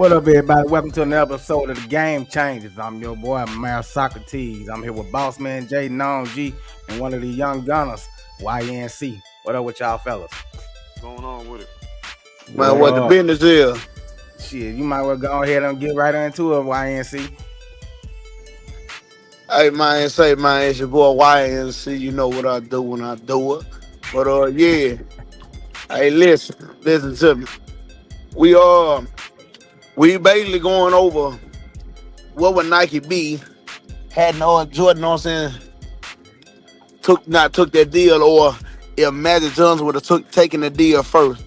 What up, everybody? Welcome to another episode of the Game Changers. I'm your boy, Mayor Socrates. I'm here with Boss Man J, Non G, and one of the young gunners, YNC. What up with y'all fellas? What's going on with it? Man, what the business is? Shit, you might well go ahead and get right into it, YNC. Hey, man, it's your boy YNC. You know what I do when I do it. But, yeah. Hey, listen to me. We basically going over what would Nike be had no Jordan, know what I'm saying, took that deal, or if Magic Johnson would have taken the deal first.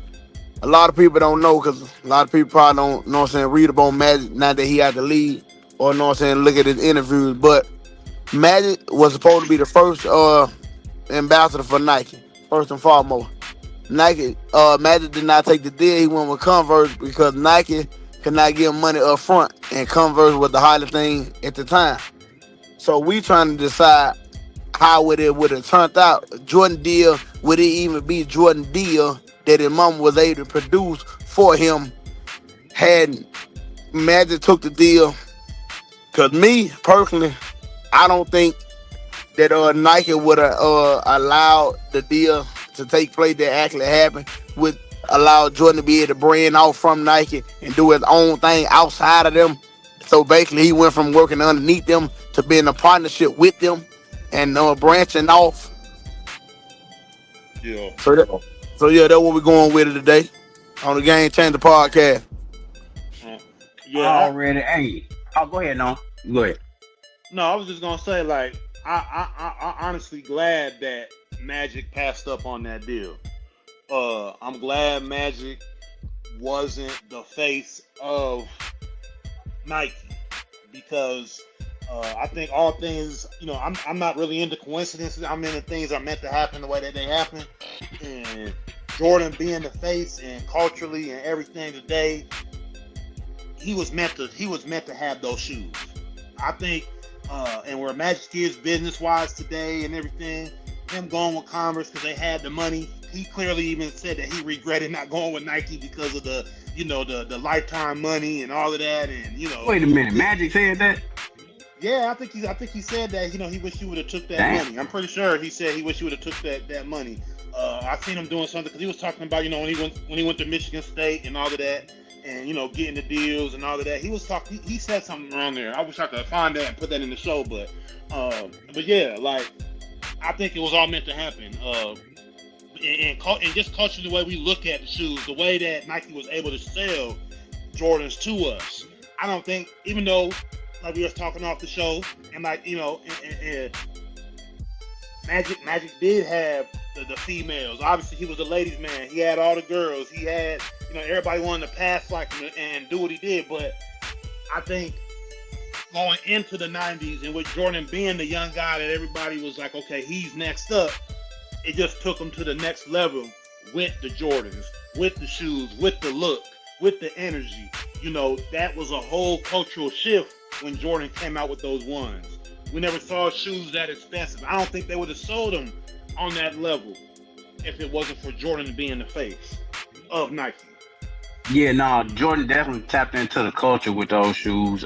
A lot of people don't know, because a lot of people probably don't, know what I'm saying, read about Magic now that he had to leave, or know what I'm saying, look at his interviews. But Magic was supposed to be the first ambassador for Nike, first and foremost. Magic did not take the deal. He went with Converse because Nike could not give him money up front, and Converse was the hottest thing at the time. So we trying to decide how would have turned out. Jordan deal, would it even be Jordan deal that his mama was able to produce for him had Magic took the deal? Because me, personally, I don't think that Nike would have allowed the deal to take place that actually happened, would allow Jordan to be able to brand out from Nike and do his own thing outside of them. So basically, he went from working underneath them to being a partnership with them and branching off. Yeah. So yeah, that's what we're going with it today on the Game Changer podcast. Already. Hey, go ahead, no. Go ahead. No, I was just gonna say, like, I honestly glad that Magic passed up on that deal. I'm glad Magic wasn't the face of Nike, because I think all things, I'm not really into coincidences. I'm into things that are meant to happen the way that they happen. And Jordan being the face and culturally and everything today, he was meant to have those shoes. I think, and where Magic is business-wise today and everything, him going with Converse because they had the money. He clearly even said that he regretted not going with Nike because of the lifetime money and all of that, and Wait a minute, Magic said that? Yeah, I think he said that. He wished he would have took that money. I'm pretty sure he said he wished he would have took that money. I've seen him doing something because he was talking about when he went to Michigan State and all of that, and getting the deals and all of that. He was talking. He said something around there. I wish I could find that and put that in the show, but yeah, like, I think it was all meant to happen. And just culturally, the way we look at the shoes, the way that Nike was able to sell Jordans to us, I don't think, even though, like we were talking off the show, and like, and Magic did have the females. Obviously, he was a ladies' man. He had all the girls. He had, everybody wanted to pass like him and do what he did. But I think going into the 90s and with Jordan being the young guy that everybody was like, okay, he's next up, it just took him to the next level with the Jordans, with the shoes, with the look, with the energy. That was a whole cultural shift when Jordan came out with those ones. We never saw shoes that expensive. I don't think they would have sold them on that level if it wasn't for Jordan being the face of Nike. Yeah, no, Jordan definitely tapped into the culture with those shoes.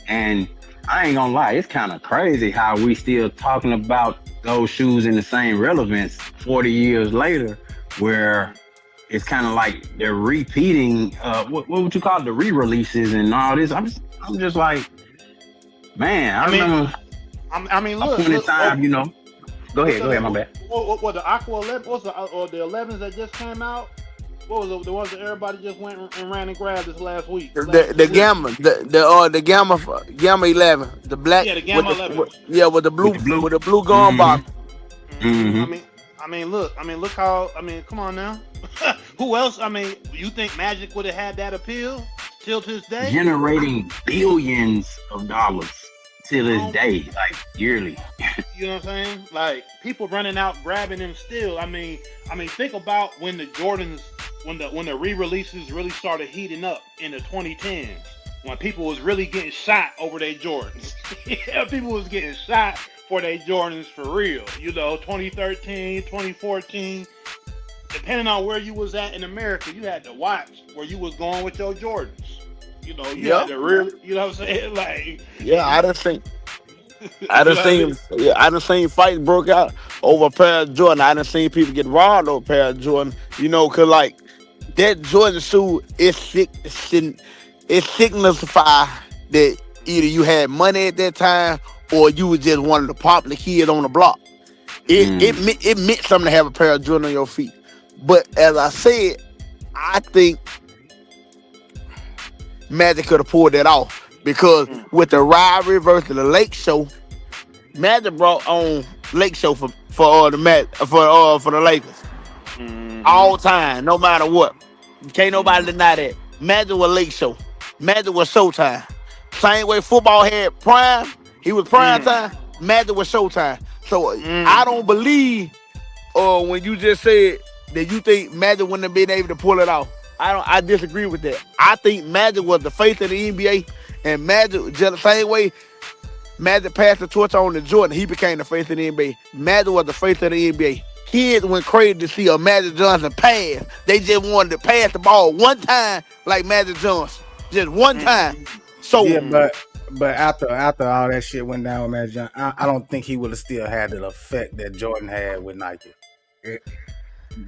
And I ain't gonna lie, it's kind of crazy how we still talking about those shoes in the same relevance 40 years later, where it's kind of like they're repeating what would you call it, the re-releases and all this. I'm just like, man, I remember. I mean, look. Point in time, Go ahead, my bad. What the Aqua 11? Or the 11s that just came out? What was the ones that everybody just went and ran and grabbed this last week? The Gamma, the Gamma 11, the black. Yeah, the Gamma 11. With the blue gum box. Mm-hmm. I mean, look how. Come on now. Who else? You think Magic would have had that appeal till to this day? Generating billions of dollars till this day, like yearly. You know what I'm saying? Like, people running out grabbing them still. Think about when the Jordans, when the re-releases really started heating up in the 2010s, when people was really getting shot over their Jordans. Yeah, people was getting shot for their Jordans for real. 2013, 2014. Depending on where you was at in America, you had to watch where you was going with your Jordans. You Yeah, had to really, you know what I'm saying? Like, yeah. I you done know what I mean? seen, yeah, I done seen fights broke out over a pair of Jordan. I done seen people get robbed over a pair of Jordan. Cause like that Jordan shoe it signify that either you had money at that time or you was just one of the popular kids on the block. Mm. It meant something to have a pair of Jordan on your feet. But as I said, I think Magic could have pulled that off because Mm, with the rivalry versus the Lake Show, Magic brought on Lake Show for the Lakers mm-hmm, all time, no matter what. Can't nobody mm, deny that. Magic was Lake Show. Magic was Showtime. Same way football had prime, he was prime mm, time. Magic was Showtime. So I mm. don't believe when you just said that you think Magic wouldn't have been able to pull it off. I disagree with that. I think Magic was the face of the NBA, and Magic just the same way Magic passed the torch on to Jordan. He became the face of the NBA. Magic was the face of the NBA. Kids went crazy to see a Magic Johnson pass. They just wanted to pass the ball one time like Magic Johnson. Just one time. Mm, So Yeah, mm. but after all that shit went down with Magic Johnson, I don't think he would have still had the effect that Jordan had with Nike. It,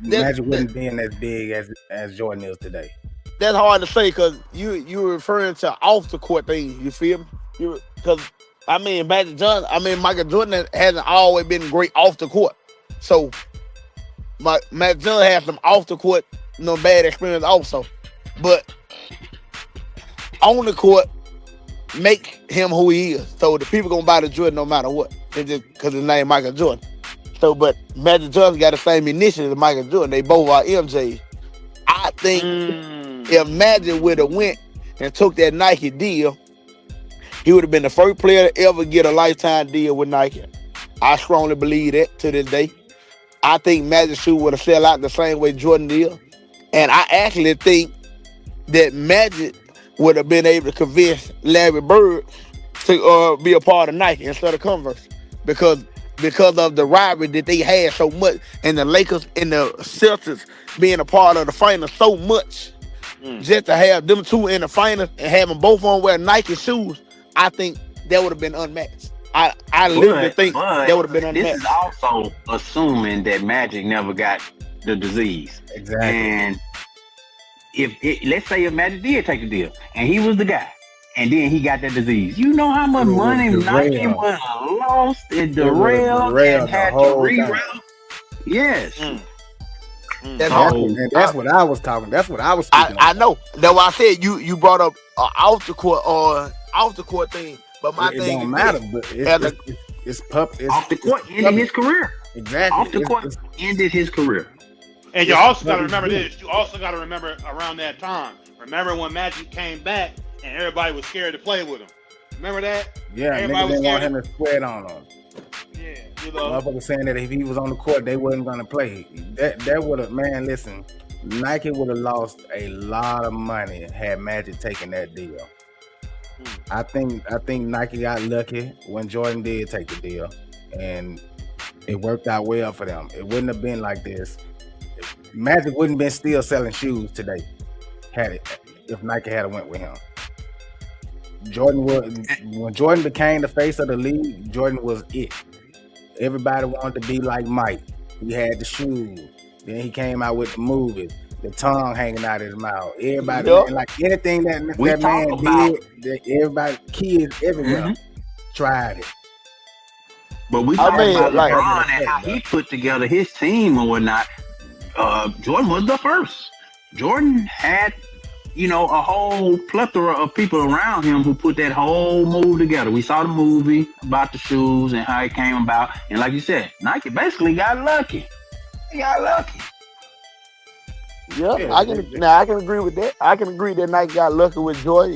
that, Magic that wouldn't been as big as Jordan is today. that's hard to say because you were referring to off the court things. You feel me? Because Michael Jordan hasn't always been great off the court. So Magic Johnson has some off the court, bad experience also. But on the court, make him who he is. So the people gonna buy the Jordan no matter what. It's just because his name Michael Jordan. So, but Magic Johnson got the same initiative as Michael Jordan. They both are MJ. I think Mm. if Magic would have went and took that Nike deal, he would have been the first player to ever get a lifetime deal with Nike. I strongly believe that to this day. I think Magic shoe would have sell out the same way Jordan did. And I actually think that Magic would have been able to convince Larry Bird to be a part of Nike instead of Converse because of the rivalry that they had so much and the Lakers and the Celtics being a part of the finals so much. Mm. Just to have them two in the finals and have them both on wear Nike shoes, I think that would have been unmatched. I literally think that would have been This is unmatched. also assuming that Magic never got the disease. Exactly. And let's say if Magic did take the deal and he was the guy, and then he got that disease, you know how much It was money Nike derailed. would have lost and It would have derailed and derailed the had to whole thing. reroute. Yes. Mm. Mm. That's That's, all. that's what I was talking. That's what I was I, speaking I about. know. That's why I said you brought up off the court thing. But my It thing don't is matter, this. but As a, it's Off the court ended public. his career. Exactly. Off the court ended his career. And you It's also got to public remember view. this. You also got to remember around that time. Remember when Magic came back and everybody was scared to play with him. Remember that? Yeah, Everybody niggas was didn't want scared. him to sweat on them. Yeah, you know. Motherfuckers saying that if he was on the court, they wasn't gonna play. That would have, man. Listen, Nike would have lost a lot of money had Magic taken that deal. I think Nike got lucky when Jordan did take the deal, and it worked out well for them. It wouldn't have been like this. Magic wouldn't been still selling shoes today, had it if Nike had went with him. Jordan was when Jordan became the face of the league. Jordan was it. Everybody wanted to be like Mike. He had the shoes. Then he came out with the movies, the tongue hanging out his mouth. Everybody, Yup. man, like anything that We that man talk about, did, that everybody, kids everywhere tried it. but we I talk mean, about like, LeBron and how he put together his team and whatnot. Jordan was the first. Jordan had, a whole plethora of people around him who put that whole move together. We saw the movie about the shoes and how it came about. And like you said, Nike basically got lucky. They got lucky. yeah, Yeah, I can agree with that. I can agree that Nike got lucky with Jordan,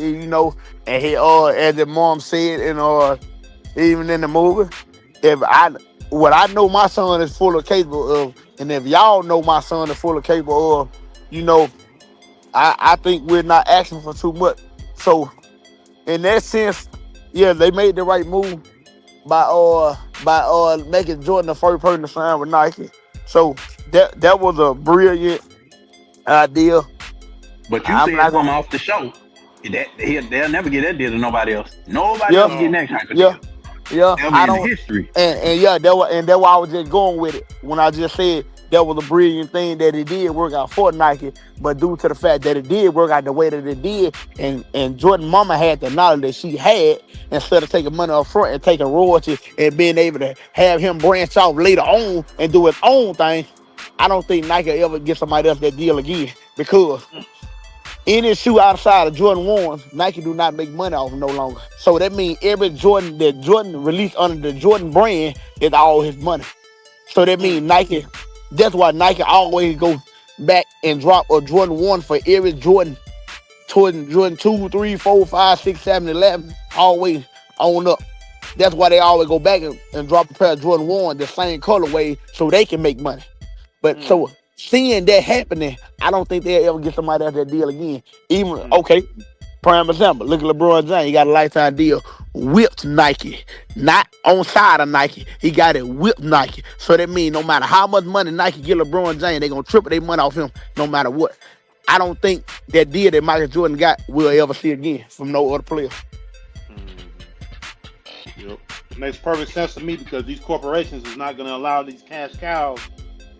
and he as the mom said, and even in the movie, what I know my son is full of capable of, and if y'all know my son is full of capable of, I think we're not asking for too much. So in that sense, yeah, they made the right move by making Jordan the first person to sign with Nike. So that was a brilliant idea. But you I'm said not something gonna. off the show. They'll never get that deal to nobody else. Nobody Yeah, else getting that type of yeah, deal. yeah. Ever I in don't. history. And yeah, that's why I was just going with it when I just said that was a brilliant thing that it did work out for Nike, but due to the fact that it did work out the way that it did, and Jordan Mama had the knowledge that she had, instead of taking money up front and taking royalties and being able to have him branch off later on and do his own thing, I don't think Nike will ever get somebody else that deal again, because any shoe outside of Jordan 1s, Nike do not make money off no longer. So that means every Jordan that Jordan released under the Jordan brand is all his money. So that means Nike, that's why Nike always go back and drop a Jordan 1 for every Jordan 2, 3, 4, 5, 6, 7, 11, always on up. That's why they always go back and drop a pair of Jordan 1, the same colorway, so they can make money. But so seeing that happening, I don't think they'll ever get somebody else that deal again. Even okay, prime example, look at LeBron James. He got a lifetime deal with Nike, not on side of Nike. He got it with Nike. So that means no matter how much money Nike give LeBron James, they gonna triple their money off him no matter what. I don't think that deal that Michael Jordan got we'll ever see again from no other player. Yep. It makes perfect sense to me because these corporations is not going to allow these cash cows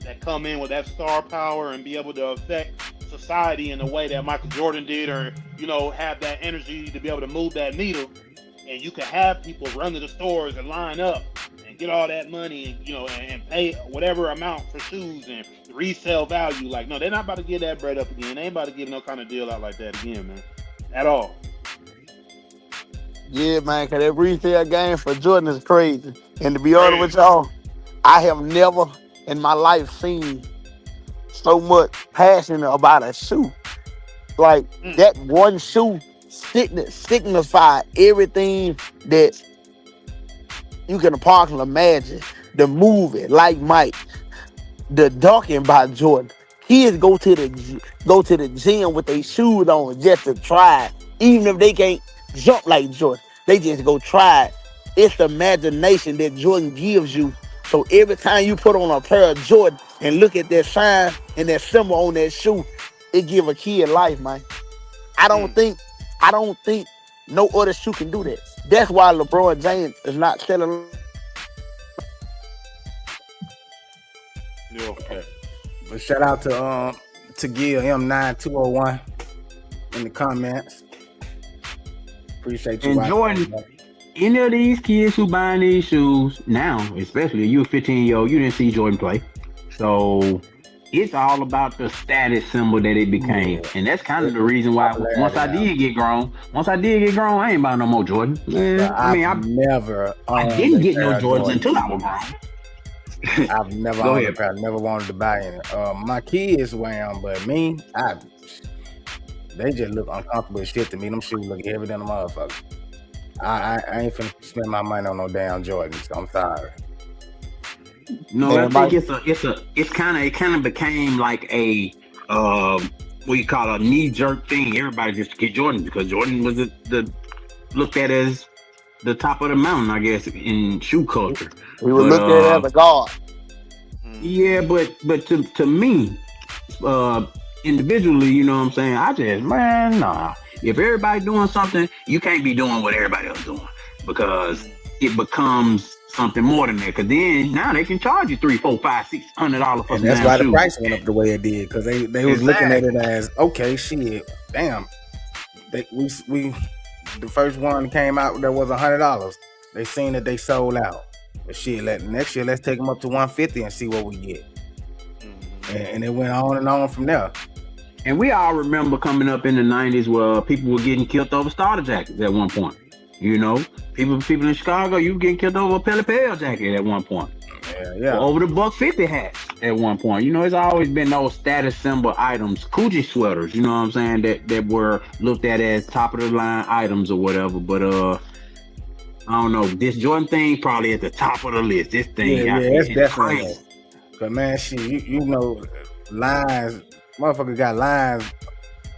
that come in with that star power and be able to affect society in the way that Michael Jordan did, or have that energy to be able to move that needle. And you can have people run to the stores and line up and get all that money, and and pay whatever amount for shoes and resale value. Like, no, they're not about to get that bread up again. They ain't about to give no kind of deal out like that again, man, at all. Yeah, man, because that retail game for Jordan is crazy. And to be honest with y'all, I have never in my life seen so much passion about a shoe. Like, that one shoe signified everything that you can possibly imagine. The movie, like Mike, the dunking by Jordan. Kids go to the gym with their shoes on just to try it. Even if they can't jump like Jordan, they just go try it. It's the imagination that Jordan gives you. So every time you put on a pair of Jordan and look at that sign and that symbol on that shoe, it give a kid life, man. I don't think no other shoe can do that. That's why LeBron James is not selling. Yeah. Okay. But shout out to Gil M9201 in the comments. Appreciate you. And Jordan, any of these kids who buying these shoes now, especially you a 15-year-old, you didn't see Jordan play. So it's all about the status symbol that it became. And that's kind of the reason why once I did get grown, I ain't buying no more Jordan. I didn't get no Jordans until I was grown. I've never wanted to buy any. My kids wear them, but me, they just look uncomfortable as shit to me. Them shoes look heavier than a motherfucker. I ain't finna spend my money on no damn Jordans. I'm sorry. No, I think it kind of became like a what you call a knee jerk thing. Everybody just get Jordan because Jordan was the looked at as the top of the mountain, I guess, in shoe culture. We were looked at as a god. Yeah, but to me, individually, you know what I'm saying? I just, man, nah. If everybody doing something, you can't be doing what everybody else doing because it becomes something more than that. Because then now they can charge you $300, $400, $500, $600 for. And that's why the price went up the way it did because they was looking at it as okay, shit, damn. We the first one came out that was $100. They seen that they sold out. But shit, next year let's take them up to $150 and see what we get. And it went on and on from there. And we all remember coming up in the 90s where people were getting killed over starter jackets at one point. You know, people in Chicago, you getting killed over a Pele Pale jacket at one point. Yeah. Or over the $150 hats at one point. You know, it's always been those status symbol items, Coogi sweaters, you know what I'm saying, that were looked at as top of the line items or whatever. But I don't know, this Jordan thing probably at the top of the list. This thing, it's definitely. Cause man, shit, you know, lines, motherfucker got lines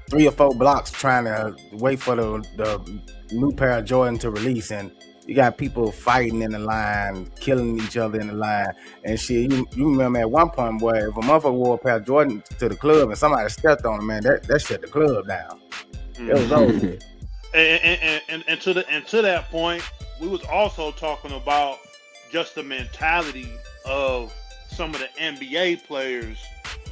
3 or 4 blocks trying to wait for the new pair of Jordan to release, and you got people fighting in the line, killing each other in the line, and shit. You remember at one point, boy, if a motherfucker wore a pair of Jordan to the club and somebody stepped on him, man, that shut the club down. It was over. And to that point, we was also talking about just the mentality of some of the NBA players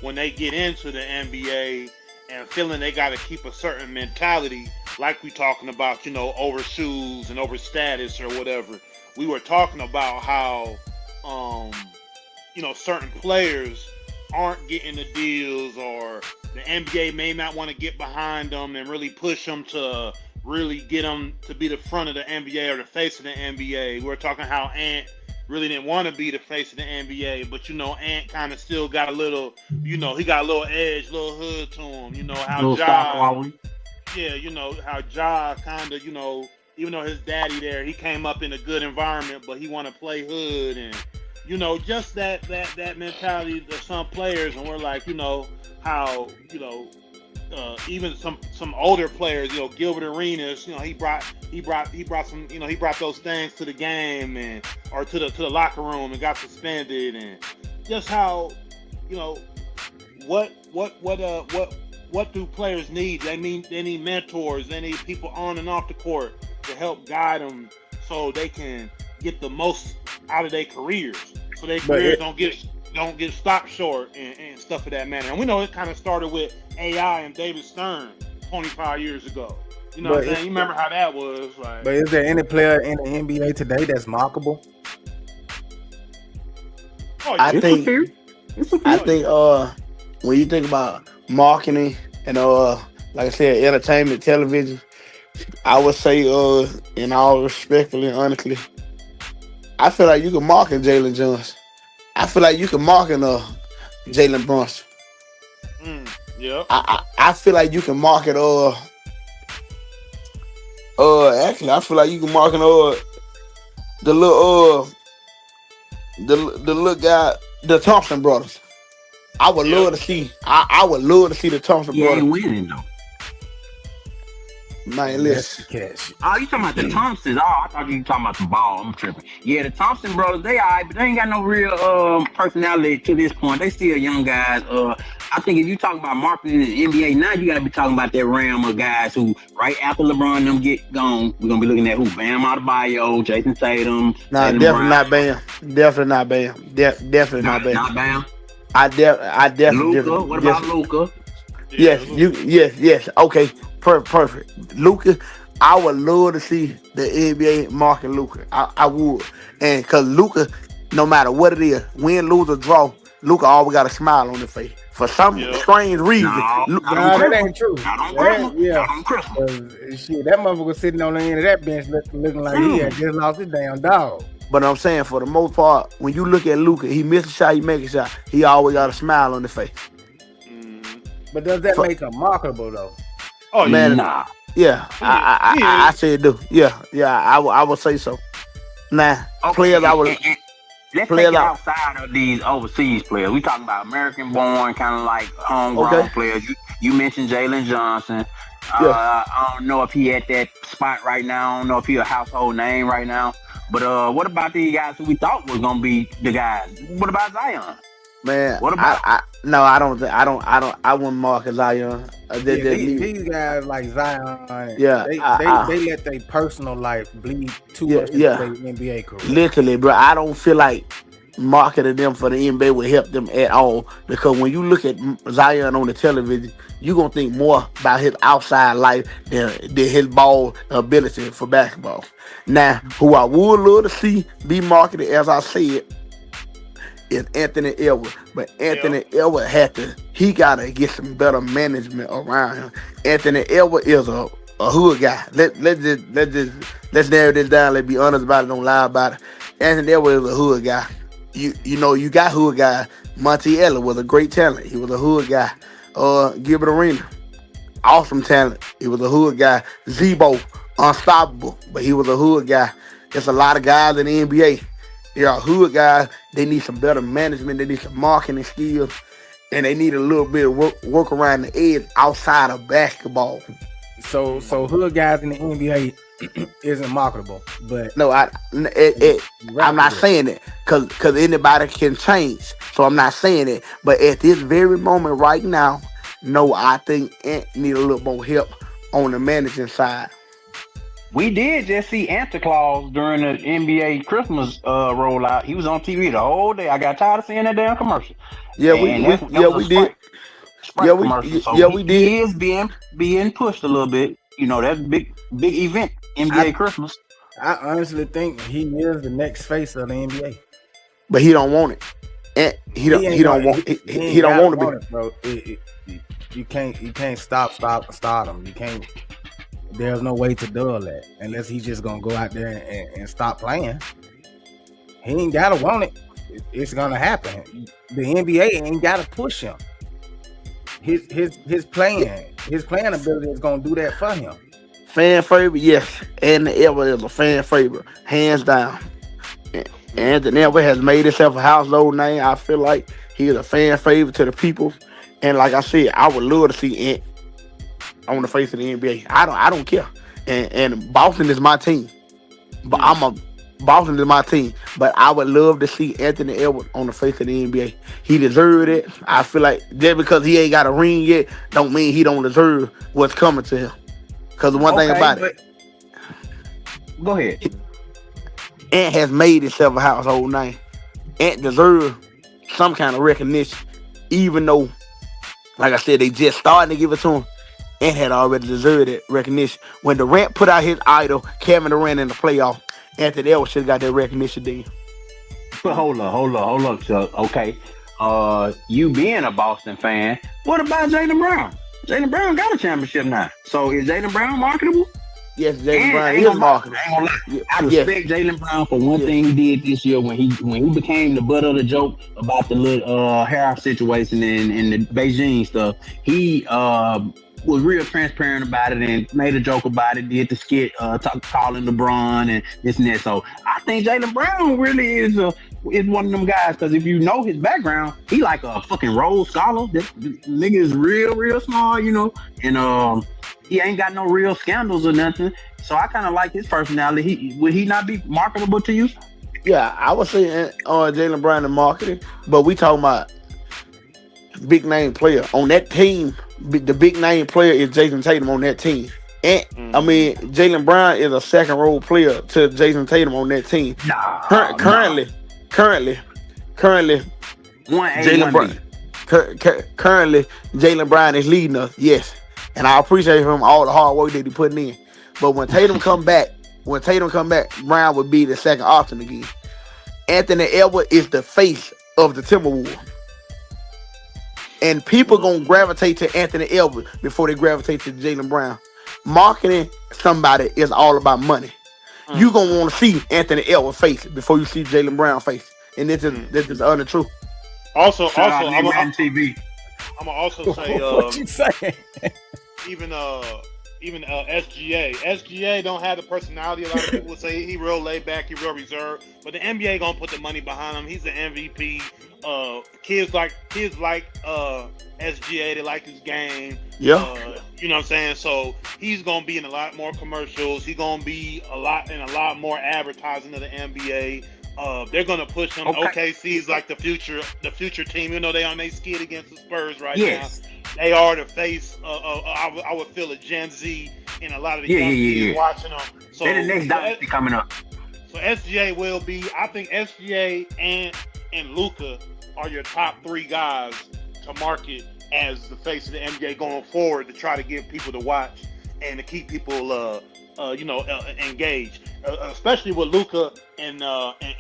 when they get into the NBA and feeling they got to keep a certain mentality, like we talking about, over shoes and over status or whatever. We were talking about how, certain players aren't getting the deals, or the NBA may not want to get behind them and really push them to really get them to be the front of the NBA or the face of the NBA. We were talking how Ant really didn't want to be the face of the NBA, but Ant kind of still got a little, he got a little edge, little hood to him. How Little stock Ja, quality. yeah, how Ja kind of, even though his daddy there, he came up in a good environment, but he want to play hood, and just that mentality of some players, and we're like, how even some older players, Gilbert Arenas, he brought some, he brought those things to the game and or to the locker room and got suspended, and just how, what do players need? They need mentors, they need people on and off the court to help guide them so they can get the most out of their careers, so their careers don't get stopped short and stuff of that manner. And we know it kind of started with AI and David Stern 25 years ago. You know what I'm saying? You remember how that was? Like, but is there any player in the NBA today that's marketable? Oh, yeah. I think when you think about marketing and like I said, entertainment, television, I would say in all respectfully, honestly, I feel like you can market Jalen Johnson. I feel like you can market Jalen Brunson. Yeah. I feel like you can market actually I feel like you can market the little guy, the Thompson brothers. I would love to see the Thompson He brothers. ain't winning though. Man, listen. Oh, you talking about the Thompsons? Oh, I thought you were talking about the ball. I'm tripping. Yeah, the Thompson brothers, they alright, but they ain't got no real personality to this point. They still young guys. I think if you talk about marketing in the NBA now, you got to be talking about that realm of guys who, right after LeBron and them get gone, we're gonna be looking at who: Bam Adebayo, Jason Tatum. Nah, definitely not Bam. Definitely not Bam. Definitely not Bam. Not Bam. I definitely. Luka. What about Luka? Yes. Okay, perfect. Luka, I would love to see the NBA market Luka. I would, and cause Luka, no matter what it is, win, lose or draw, Luka always got a smile on his face for some strange reason. No, that ain't true. On Christmas. Shit, that motherfucker sitting on the end of that bench looking like he had just lost his damn dog. But I'm saying, for the most part, when you look at Luka, he miss a shot, he make a shot. He always got a smile on his face. But does that make him marketable though? Oh man, nah. Yeah, I say it do. Yeah, I would say so. Nah, okay, players I would. Let's take it outside of these overseas players. We talking about American-born, kind of like homegrown players. You mentioned Jalen Johnson. I don't know if he at that spot right now. I don't know if he a household name right now. But what about these guys who we thought was gonna be the guys? What about Zion? Man, what about? I wouldn't mark Zion. These guys like Zion, they let their personal life bleed too much into their NBA career. Literally, bro, I don't feel like marketing them for the NBA would help them at all, because when you look at Zion on the television, you're gonna think more about his outside life than his ball ability for basketball. Now, who I would love to see be marketed, as I said, is Anthony Edwards. But Anthony Edwards he gotta get some better management around him. Anthony Edwards is a hood guy. Let's narrow this down. Let's be honest about it. Don't lie about it. Anthony Edwards is a hood guy. You got hood guy. Monty Ellis was a great talent. He was a hood guy. Gilbert Arenas, awesome talent. He was a hood guy. Zebo, unstoppable, but he was a hood guy. There's a lot of guys in the NBA. They are hood guys. They need some better management. They need some marketing skills, and they need a little bit of work around the edge outside of basketball. So hood guys in the NBA isn't marketable, but no, I'm not saying it because anybody can change. So I'm not saying it, but at this very moment right now, no, I think Ant need a little more help on the managing side. We did just see Santa Claus during the NBA Christmas rollout. He was on TV the whole day. I got tired of seeing that damn commercial. Yeah, And that was a we did. Sprite commercial. So Yeah, we did. he is being pushed a little bit. You know, that's big event, NBA Christmas. I honestly think he is the next face of the NBA. But he don't want it. And he don't want to be. It, bro. You can't stop him. You can't. There's no way to do that unless he's just gonna go out there and stop playing. He ain't gotta want it. It's gonna happen. The NBA ain't gotta push him. His playing ability is gonna do that for him. Fan favorite, yes. And the Elwood is a fan favorite, hands down. And the Elwood has made himself a household name. I feel like he is a fan favorite to the people. And like I said, I would love to see Ant on the face of the NBA. I don't care. And Boston is my team. But Boston is my team. But I would love to see Anthony Edwards on the face of the NBA. He deserved it. I feel like just because he ain't got a ring yet, don't mean he don't deserve what's coming to him. Because one thing about it, go ahead. Ant has made himself a household name. Ant deserves some kind of recognition, even though, like I said, they just starting to give it to him. Ant had already deserved that recognition. When Durant put out his idol, Kevin Durant, in the playoff, Anthony Edwards should have got that recognition then. But hold up, Chuck. Okay. You being a Boston fan, what about Jaylen Brown? Jaylen Brown got a championship now. So is Jaylen Brown marketable? Yes, Jaylen Brown is marketable. I respect Jaylen Brown for one thing he did this year when he became the butt of the joke about the little hair situation and the Beijing stuff. He was real transparent about it and made a joke about it, did the skit calling LeBron and this and that. So I think Jaylen Brown really is one of them guys, because if you know his background, he like a fucking Rhodes Scholar. This nigga is real smart, you know, and he ain't got no real scandals or nothing. So I kind of like his personality. Would he not be marketable to you? Yeah, I would say Jaylen Brown in marketing, but we talking about big name player on that team. The big name player is Jason Tatum on that team. And I mean, Jaylen Brown is a second role player to Jason Tatum on that team. Currently, Jaylen Brown. Currently, Jaylen Brown is leading us. Yes, and I appreciate him all the hard work that he putting in. But when Tatum come back, Brown would be the second option again. Anthony Edwards is the face of the Timberwolves. And people gonna gravitate to Anthony Edwards before they gravitate to Jaylen Brown. Marketing somebody is all about money. You gonna want to see Anthony Edwards face before you see Jaylen Brown face, and this is the truth. Also, I'm gonna TV. I'm gonna also say, what you saying? even SGA don't have the personality. A lot of people say he real laid back, he real reserved, but the NBA gonna put the money behind him. He's the MVP. Kids like SGA, they like his game. Yeah. You know what I'm saying? So he's gonna be in a lot more commercials. He's gonna be in a lot more advertising of the NBA. They're gonna push him. Okay. OKC's like the future team. You know, they on their skid against the Spurs right now. Yes. They are the face. I would feel a Gen Z in a lot of the young kids watching them. So they're the next dynasty coming up. So SGA will be. I think SGA and Luka are your top three guys to market as the face of the NBA going forward, to try to get people to watch and to keep people engaged, especially with Luka and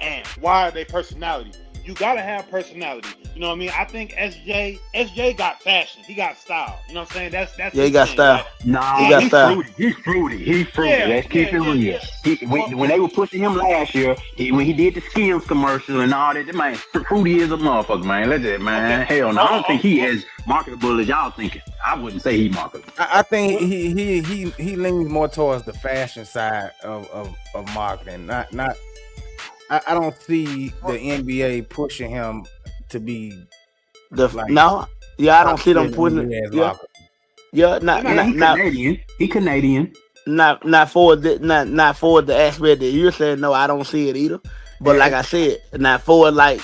Ant. Why are they personality? You gotta have personality. You know what I mean? I think SJ got fashion. He got style. You know what I'm saying? That's he got thing, style. Right? Nah, he got style. He's fruity. Let's keep it real. When they were pushing him last year, when he did the Skims commercial and all that man, fruity is a motherfucker, man. Let's it, man. Okay. Hell no, I don't think he as marketable as y'all thinking. I wouldn't say he marketable. I think he leans more towards the fashion side of marketing. Not. I don't see the NBA pushing him to be I don't see them putting it. Not Canadian. He Canadian. Not for the aspect that you're saying. No, I don't see it either. But like I said, not for like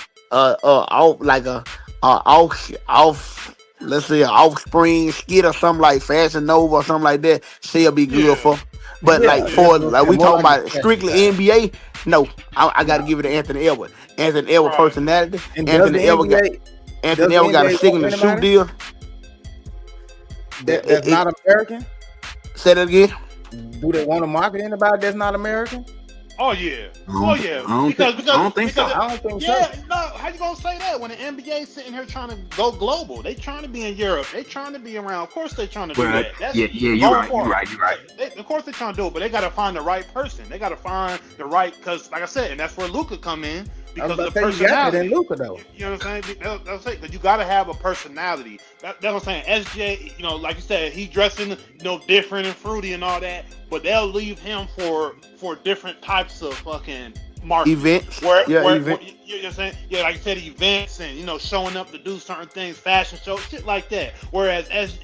let's say an offspring skit or something like Fashion Nova or something like that. She'll be good for. But Yeah, like for like we more talking like a about special strictly guy. NBA, no, I got to give it to Anthony Edwards. Anthony Edwards Right. personality. And Anthony Edwards got does the a NBA want signature shoe anybody deal. that's not American? Say that again. Do they want to market anybody that's not American? Oh yeah. I don't think so. I don't think Yeah, so. no, how you gonna say that when the NBA sitting here trying to go global? They trying to be in Europe. They trying to be around. Of course they trying to do that. That's You're right. Of course they trying to do it, but they gotta find the right person. They gotta find the right, because like I said, and that's where Luka come in. Because of the personality. You got Luka though. You know what I'm saying? That's what I'm saying. Because you got to have a personality. That's what I'm saying. SJ, you know, like you said, he dressing, different and fruity and all that, but they'll leave him for different types of fucking markets. Events. Where, events. you know what I'm saying? Yeah, like you said, events and, showing up to do certain things, fashion shows, shit like that. Whereas as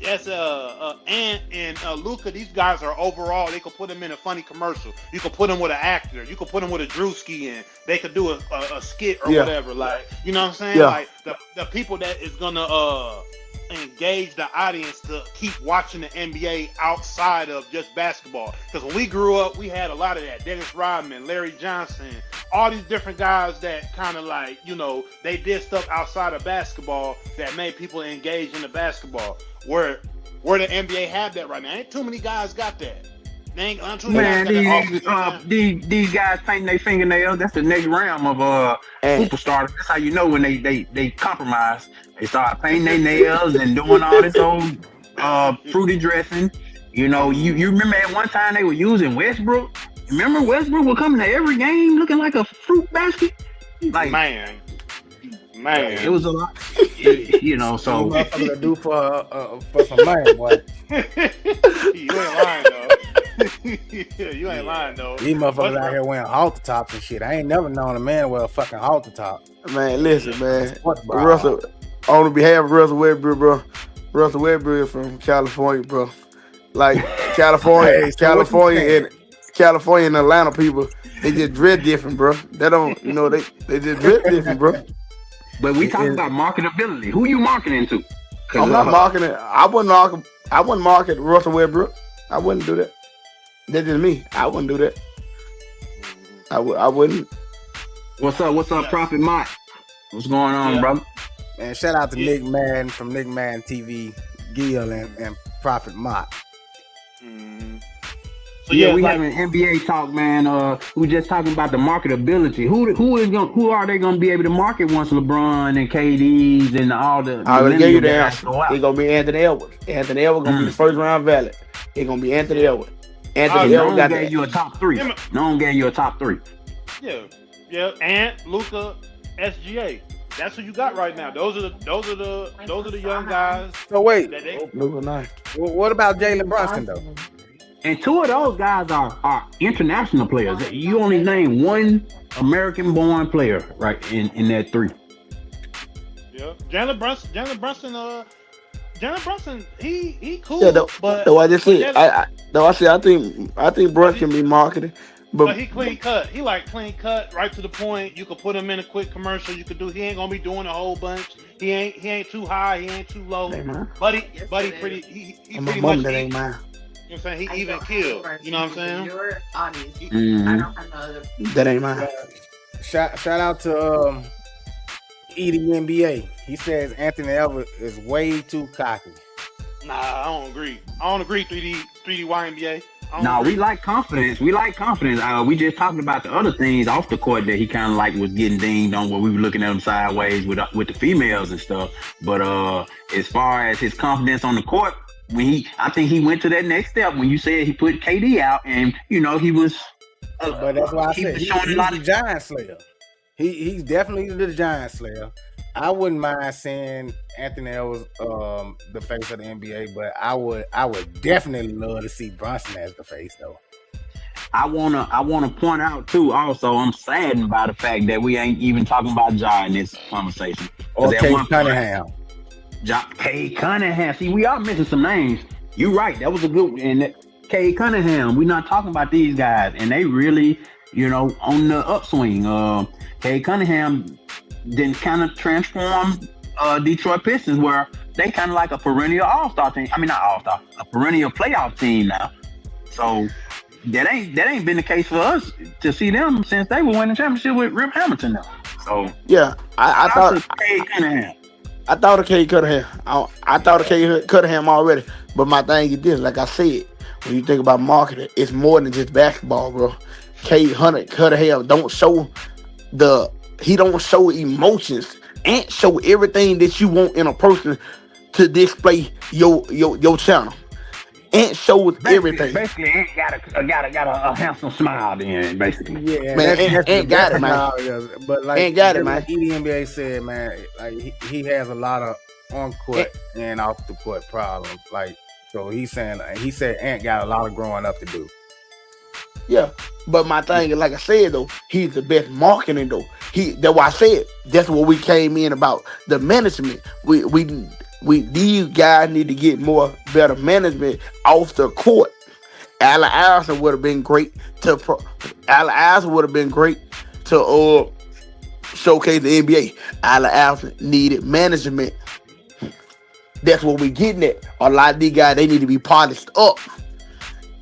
Ant and Luka, these guys are overall, they could put them in a funny commercial. You could put them with an actor. You could put them with a Drewski, and they could do a skit or whatever. Like, you know what I'm saying? Yeah. Like the people that is gonna engage the audience to keep watching the NBA outside of just basketball. Because when we grew up, we had a lot of that. Dennis Rodman, Larry Johnson, all these different guys that kind of like, they did stuff outside of basketball that made people engage in the basketball. Where the NBA have that right now. Ain't too many guys got that. Man, these guys painting their fingernails. That's the next realm of superstars. That's how you know when they compromise. They start painting their nails and doing all this old fruity dressing. You remember at one time they were using Westbrook. Remember Westbrook would come to every game looking like a fruit basket. Like man, it was a lot. So motherfucker to do for some money, boy. You ain't lying though. You ain't lying though. These motherfuckers out here wearing halter tops and shit. I ain't never known a man wear a fucking halter top. Man, listen, man. Russell, on behalf of Russell Westbrook, bro. Russell Westbrook is from California, bro. Like California, California and Atlanta people, they just dress different, bro. They don't, they just dress different, bro. But we talking about marketability. Who you marketing to? I'm not marketing. I wouldn't market Russell Westbrook. I wouldn't do that. That's just me. I wouldn't do that. I wouldn't. What's up, Prophet Mike? What's going on, brother? Man, shout out to Nick Madden from Nick Madden TV, Gil and Prophet Mike. Mm-hmm. So we having NBA talk, man. We just talking about the marketability. Who are they gonna be able to market once LeBron and KD's and all the? I already gave you the answer. It's gonna be Anthony Edwards. Anthony Edwards gonna be the first round valid. It's gonna be Anthony Edwards. Anthony Edwards got gave you a top three. No one gave you a top three. Yeah. Ant, Luka, SGA. That's who you got right now. Those are the young guys. So wait, Luka nice. What about Jalen Brunson though? And two of those guys are international players. You only name one American-born player, right, in that three. Yeah, Jalen Brunson, he cool. Yeah, but I just said, I think Brunson can be marketed. But he clean cut. He like clean cut, right to the point. You could put him in a quick commercial. He ain't gonna be doing a whole bunch. He ain't too high. He ain't too low. But he pretty. He pretty much. That ain't mine. You know what I'm saying? He even killed. You know what I'm saying? Your audience. Mm-hmm. I don't have no other. That ain't mine. Shout out to Edie NBA. He says Anthony Edwards is way too cocky. Nah, I don't agree. 3D YNBA. No, we like confidence. We just talking about the other things off the court that he kind of like was getting dinged on, where we were looking at him sideways with the females and stuff. But as far as his confidence on the court, I think he went to that next step when you said he put KD out, and he was. But that's why I said he's the giant slayer. He's definitely the giant slayer. I wouldn't mind seeing Anthony Edwards the face of the NBA, but I would definitely love to see Brunson as the face though. I wanna point out too. Also, I'm saddened by the fact that we ain't even talking about Ja in this conversation. Or Cade Cunningham. Cade Cunningham. See, we are missing some names. You're right. That was a good one. And Cade Cunningham. We're not talking about these guys, and they really, on the upswing. Cade Cunningham then kind of transform Detroit Pistons, where they kind of like a perennial all-star team. I mean, not all-star, a perennial playoff team now. So that ain't been the case for us to see them since they were winning the championship with Rip Hamilton now. So yeah, I thought Cade Cunningham. I thought of Cade Cunningham. I thought of Cade Cunningham already. But my thing is this, like I said, when you think about marketing, it's more than just basketball, bro. Cade Cunningham don't show emotions and show everything that you want in a person to display your channel. Ant shows everything. Basically, Ant got a handsome smile then, basically. Yeah, Man, Ant got it, man. How it is. But like, Ant got it, man. like EDNBA said, man, like he has a lot of on court and off the court problems. Like, so he said Ant got a lot of growing up to do. Yeah, but my thing is, like I said though, he's the best marketing though. That's why I said that's what we came in about the management. We these guys need to get better management off the court. Allen Iverson would have been great to showcase the NBA. Allen Iverson needed management. That's what we getting at. A lot of these guys, they need to be polished up.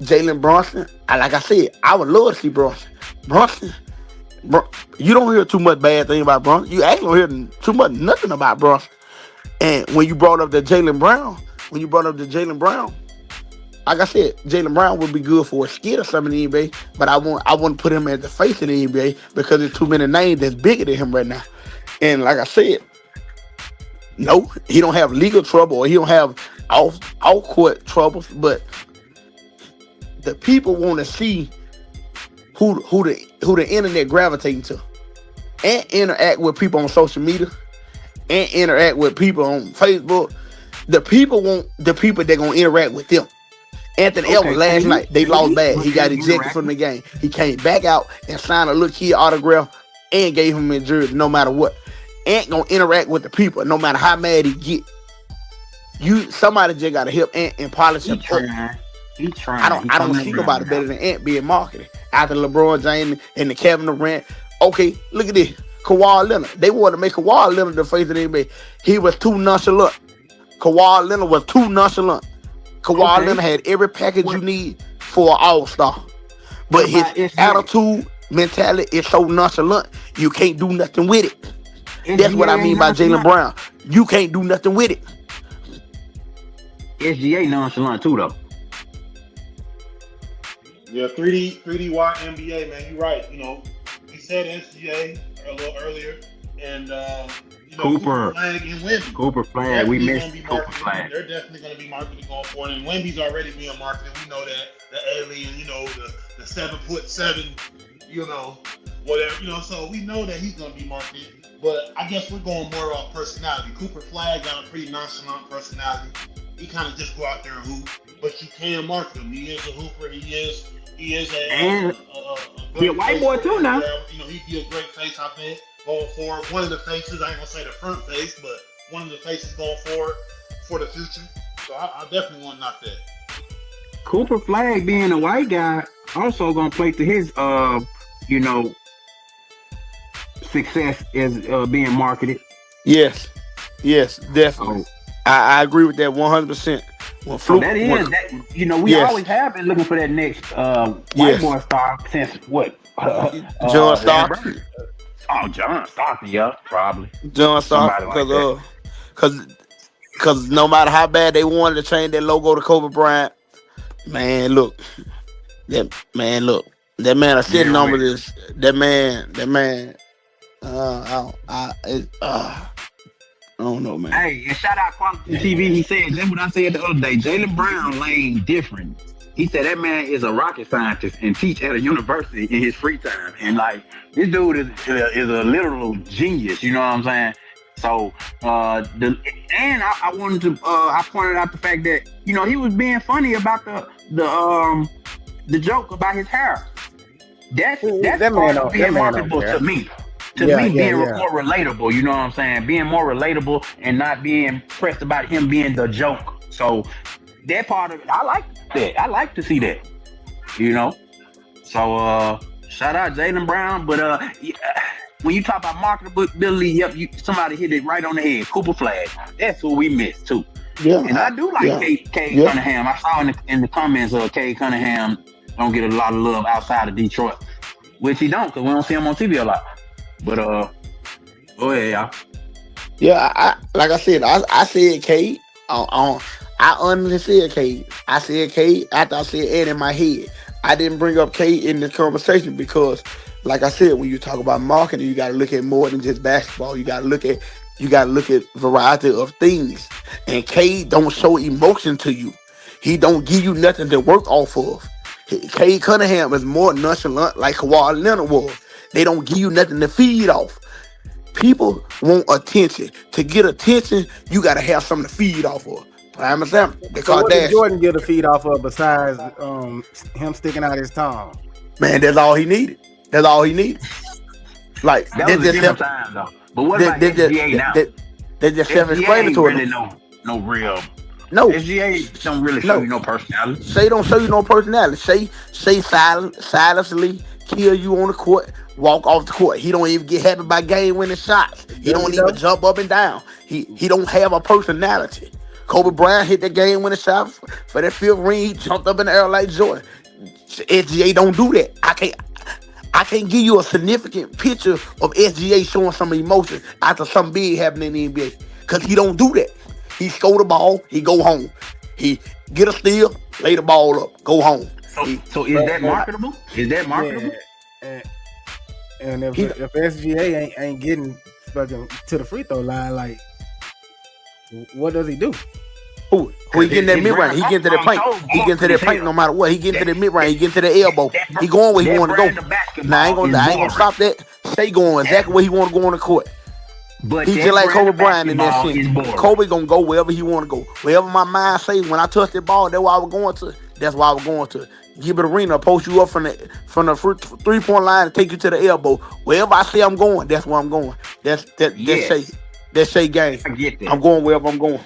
Jalen Brunson, like I said, I would love to see Brunson. You don't hear too much bad thing about Brunson. You actually don't hear too much nothing about Brunson. And when you brought up the Jaylen Brown, like I said, Jaylen Brown would be good for a skit or something in the NBA, but I wouldn't put him as the face of the NBA because there's too many names that's bigger than him right now. And like I said, no, he don't have legal trouble or he don't have off-court troubles, but the people want to see who the internet gravitating to and interact with people on social media and interact with people on Facebook. The people want the people that gonna interact with them. Anthony Edwards last night, they lost bad. He got ejected from the game. He came back out and signed a little kid autograph and gave him a jersey no matter what. Ant gonna interact with the people no matter how mad he get. Somebody just gotta help Ant and polish him up. He trying. I don't see nobody better than Ant being marketed. After LeBron James and the Kevin Durant. Okay, look at this. Kawhi Leonard. They wanted to make Kawhi Leonard the face of the NBA. He was too nonchalant. Kawhi Leonard was too nonchalant. Kawhi Leonard had every package you need for an all-star. But his attitude, mentality is so nonchalant, you can't do nothing with it. That's what I mean by Jaylen Brown. You can't do nothing with it. SGA nonchalant too, though. Yeah, 3D Watt NBA, man. You're right. You know, he said SGA a little earlier, and Cooper Flag and Wemby. Cooper Flag. We missed Cooper Flag. They're definitely going to be marketed going forward, and Wemby's already being marketed. We know that the alien, the 7'7", whatever, so we know that he's going to be marketed. But I guess we're going more off personality. Cooper Flag got a pretty nonchalant personality. He kind of just go out there and hoop, but you can market him. He is a hooper. He is a white boy too now. He'd be a great face, I think, going forward. One of the faces, I ain't gonna say the front face, but one of the faces going forward for the future. So I definitely want to knock that. Cooper Flag being a white guy also gonna play to his success as being marketed. Yes, definitely. I agree with that 100%. We always have been looking for that next white boy star since what? John Stockton. John Stockton, yeah, probably. John Stockton, because no matter how bad they wanted to change that logo to Kobe Bryant, that man are sitting over this. That man. I don't know, man. Hey, and shout out Quality TV. He said, that's what I said the other day. Jaylen Brown lane different. He said that man is a rocket scientist and teach at a university in his free time. And this dude is a literal genius. You know what I'm saying? So I wanted to I pointed out the fact that he was being funny about the joke about his hair. That's part of being marketable to me. Being more relatable, you know what I'm saying? Being more relatable and not being pressed about him being the joke. So that part of it, I like that. I like to see that, So shout out Jaylen Brown. But when you talk about marketability, yep, somebody hit it right on the head. Cooper Flag. That's what we missed too. Yeah, and I do like Cade Cunningham. I saw in the comments Cade Cunningham don't get a lot of love outside of Detroit, which he don't, because we don't see him on TV a lot. But go ahead, y'all. Yeah, I like I said, I said Cade. I honestly said Cade. I said Cade after I said Ed in my head. I didn't bring up Cade in the conversation because, like I said, when you talk about marketing, you got to look at more than just basketball. You got to look at variety of things. And Cade don't show emotion to you. He don't give you nothing to work off of. Cade Cunningham is more nonchalant, like Kawhi Leonard was. They don't give you nothing to feed off. People want attention. To get attention, you got to have something to feed off of. Prime example, the So what did Kardashians. Jordan get a feed off of besides him sticking out his tongue? Man, that's all he needed. That's all he needed. Like That was a different time though. But what about SGA now? They just SGA ain't self-explanatory. really no real. No, SGA don't really show you no personality. Shay don't show you no personality. Shay silently kill you on the court, walk off the court. He don't even get happy by game winning shots. He don't even jump up and down. He don't have a personality. Kobe Bryant hit that game winning shot for that fifth ring. He jumped up in the air like Jordan. SGA don't do that. I can't give you a significant picture of SGA showing some emotion after something big happening in the NBA. Because he don't do that. He score the ball, he go home. He get a steal, lay the ball up, go home. So is that marketable? Is that marketable? Yeah. And if SGA ain't getting fucking to the free throw line, like, what does he do? Who he getting that mid range? He getting to the paint. He getting to that paint no matter what. He getting to the mid range. He getting to the elbow. He going where he want to go. Now I ain't gonna stop that. Stay going exactly where he want to go on the court. But he just like Kobe Bryant in that shit. Kobe gonna go wherever he want to go. Wherever my mind say when I touch that ball, that's where I was going to. That's why I was going to. Give it arena, post you up from the 3-point line and take you to the elbow. Wherever I say I'm going, that's where I'm going. That's Shay game. I get that. I'm going wherever I'm going.